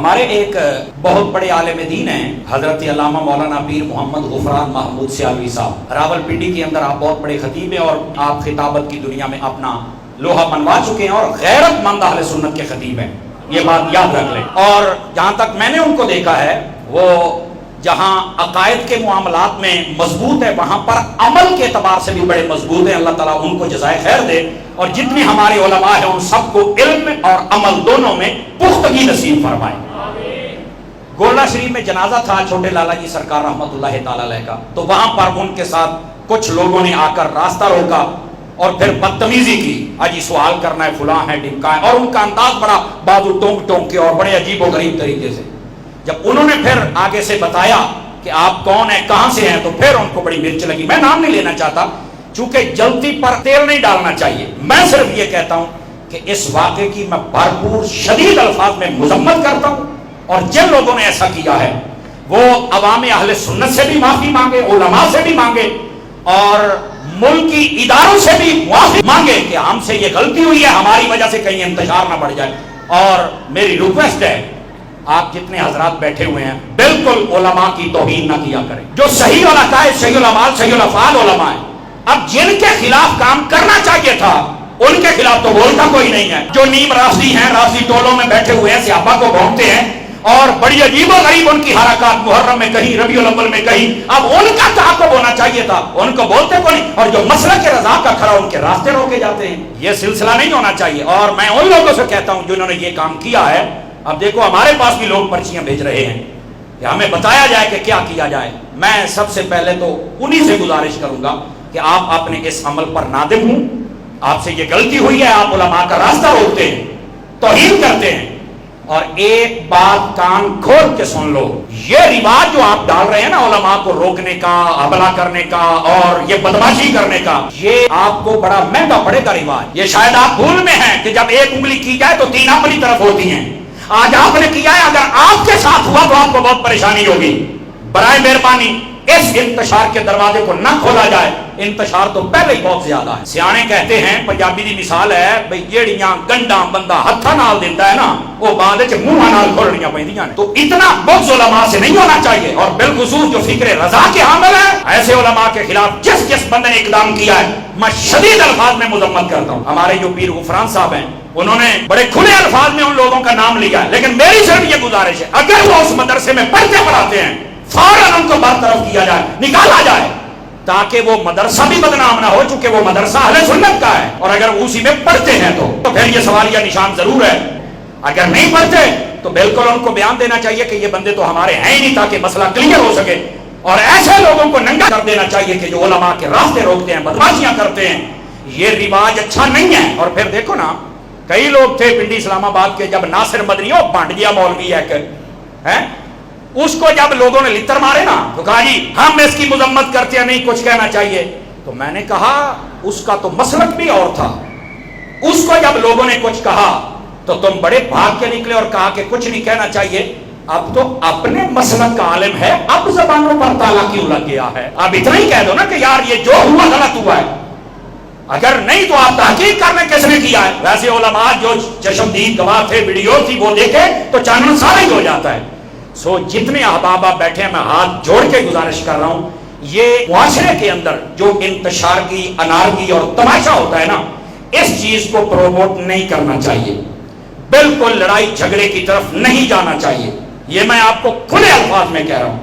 ہمارے ایک بہت بڑے عالم دین ہیں حضرت علامہ مولانا پیر محمد غفران محمود سیالوی صاحب، راولپنڈی کے اندر آپ بہت بڑے خطیب ہیں اور آپ خطابت کی دنیا میں اپنا لوہا منوا چکے ہیں اور غیرت مند اہل سنت کے خطیب ہیں، یہ بات یاد رکھ لیں۔ اور جہاں تک میں نے ان کو دیکھا ہے، وہ جہاں عقائد کے معاملات میں مضبوط ہے وہاں پر عمل کے اعتبار سے بھی بڑے مضبوط ہیں۔ اللہ تعالیٰ ان کو جزائے خیر دے اور جتنے ہمارے علماء ہیں ان سب کو علم اور عمل دونوں میں پختگی نصیب فرمائے۔ گولڈا شریف میں جنازہ تھا چھوٹے لالا جی سرکار رحمت اللہ تعالی علیہ کا، تو وہاں پر ان کے ساتھ کچھ لوگوں نے آ کر راستہ روکا اور پھر بدتمیزی کی، آجی سوال کرنا ہے، فلاں ہے، ڈمکا ہے، اور ان کا انداز بڑا بازو ٹونک ٹونک کے اور بڑے عجیب و غریب طریقے سے۔ جب انہوں نے پھر آگے سے بتایا کہ آپ کون ہیں، کہاں سے ہیں، تو پھر ان کو بڑی مرچ لگی۔ میں نام نہیں لینا چاہتا چونکہ جلتی پر تیل نہیں ڈالنا چاہیے، میں صرف یہ کہتا ہوں کہ اس واقعے کی میں بھرپور شدید الفاظ میں مذمت کرتا ہوں، اور جن لوگوں نے ایسا کیا ہے وہ عوام اہل سنت سے بھی معافی مانگے، علماء سے بھی مانگے، اور ملکی اداروں سے بھی معافی مانگے کہ ہم سے یہ غلطی ہوئی ہے، ہماری وجہ سے کہیں انتشار نہ بڑھ جائے۔ اور میری ریکویسٹ ہے، آپ جتنے حضرات بیٹھے ہوئے ہیں بالکل علماء کی توہین نہ کیا کریں، جو صحیح العقائد، صحیح العمال، صحیح الافعال علماء ہیں۔ اب جن کے خلاف کام کرنا چاہیے تھا ان کے خلاف تو بولتا کوئی نہیں ہے، جو نیم رافضی ہیں، رافضی ٹولوں میں بیٹھے ہوئے ہیں، صحابہ کو بھونکتے ہیں اور بڑی عجیب و غریب ان کی حرکات، محرم میں کہیں، ربیع الاول میں کہیں، اب ان کا تعاقب ہونا چاہیے تھا، ان کو بولتے کوئی نہیں، اور جو مسلک کے رضا کا کھڑا ان کے راستے روکے جاتے ہیں۔ یہ سلسلہ نہیں ہونا چاہیے، اور میں ان لوگوں سے کہتا ہوں جنہوں نے یہ کام کیا ہے، اب دیکھو ہمارے پاس بھی لوگ پرچیاں بھیج رہے ہیں کہ ہمیں بتایا جائے کہ کیا کیا جائے۔ میں سب سے پہلے تو انہی سے گزارش کروں گا کہ آپ اپنے اس عمل پر نادم ہوں، آپ سے یہ غلطی ہوئی ہے، آپ علماء کا راستہ روکتے ہیں، توہین کرتے ہیں۔ اور ایک بات کان کھول کے سن لو، یہ رواج جو آپ ڈال رہے ہیں نا علماء کو روکنے کا، حملہ کرنے کا اور یہ بدماشی کرنے کا، یہ آپ کو بڑا مہنگا پڑے گا رواج۔ یہ شاید آپ بھول میں ہیں کہ جب ایک انگلی کی جائے تو تین اپنی طرف ہوتی ہیں۔ آج آپ نے کیا ہے، اگر آپ کے ساتھ ہوا تو آپ کو بہت پریشانی ہوگی۔ برائے مہربانی اس انتشار کے دروازے کو نہ کھولا جائے، انتشار تو پہلے ہی بہت زیادہ ہے۔ سیانے کہتے ہیں، پنجابی دی مثال ہے بھئی جیڑیاں گنڈاں بندہ ہتھاں نال دیندا ہے نا، وہ بعد وچ منہاں نال کھولنیاں پیندیاں نے۔ تو اتنا بغض علماء سے نہیں ہونا چاہیے، اور بالخصوص جو فکر رضا کے حامل ہیں، ایسے علماء کے خلاف جس بندے نے اقدام کیا ہے میں شدید الفاظ میں مذمت کرتا ہوں۔ ہمارے جو پیر غفران صاحب ہیں انہوں نے بڑے کھلے الفاظ میں ان لوگوں کا نام لیا ہے، لیکن میری صرف یہ گزارش ہے اگر وہ اس مدرسے میں پڑھتے پڑھاتے ہیں فوراً ان کو برطرف کیا جائے، نکالا جائے، تاکہ وہ مدرسہ بھی بدنام نہ ہو، چونکہ وہ مدرسہ اہل سنت کا ہے، اور اگر اسی میں پڑھتے ہیں تو پھر یہ سوالیہ نشان ضرور ہے۔ اگر نہیں پڑھتے تو بالکل ان کو بیان دینا چاہیے کہ یہ بندے تو ہمارے ہیں ہی نہیں، تاکہ مسئلہ کلیئر ہو سکے، اور ایسے لوگوں کو ننگا کر دینا چاہیے کہ جو علماء کے راستے روکتے ہیں، بدماشیاں کرتے ہیں۔ یہ رواج اچھا نہیں ہے۔ اور پھر دیکھو نا، کئی لوگ تھے پنڈی اسلام آباد کے، جب ناصر مدنی وہ بانٹ گیا مولوی ہے، اس کو جب لوگوں نے لتر مارے نا تو کہا جی ہم اس کی مذمت کرتے ہیں، نہیں کچھ کہنا چاہیے۔ تو میں نے کہا اس کا تو مسلک بھی اور تھا، اس کو جب لوگوں نے کچھ کہا تو تم بڑے بھاگ کے نکلے اور کہا کہ کچھ نہیں کہنا چاہیے۔ اب تو اپنے مسلک کا عالم ہے، اب زبانوں پر تالا کیوں لگ گیا ہے؟ اب اتنا ہی کہہ دو نا کہ یار یہ جو ہوا غلط ہوا ہے، اگر نہیں تو آپ تحقیق کرنے کس نے کیا ہے؟ ویسے علماء جو چشمدید گواہ تھے، ویڈیو تھی، وہ دیکھے تو چانن سارا ہی ہو جاتا ہے۔ جتنے احباب آپ بیٹھے ہیں میں ہاتھ جوڑ کے گزارش کر رہا ہوں، یہ معاشرے کے اندر جو انتشار کی، انارکی اور تماشا ہوتا ہے نا، اس چیز کو پروموٹ نہیں کرنا چاہیے، بالکل لڑائی جھگڑے کی طرف نہیں جانا چاہیے، یہ میں آپ کو کھلے الفاظ میں کہہ رہا ہوں۔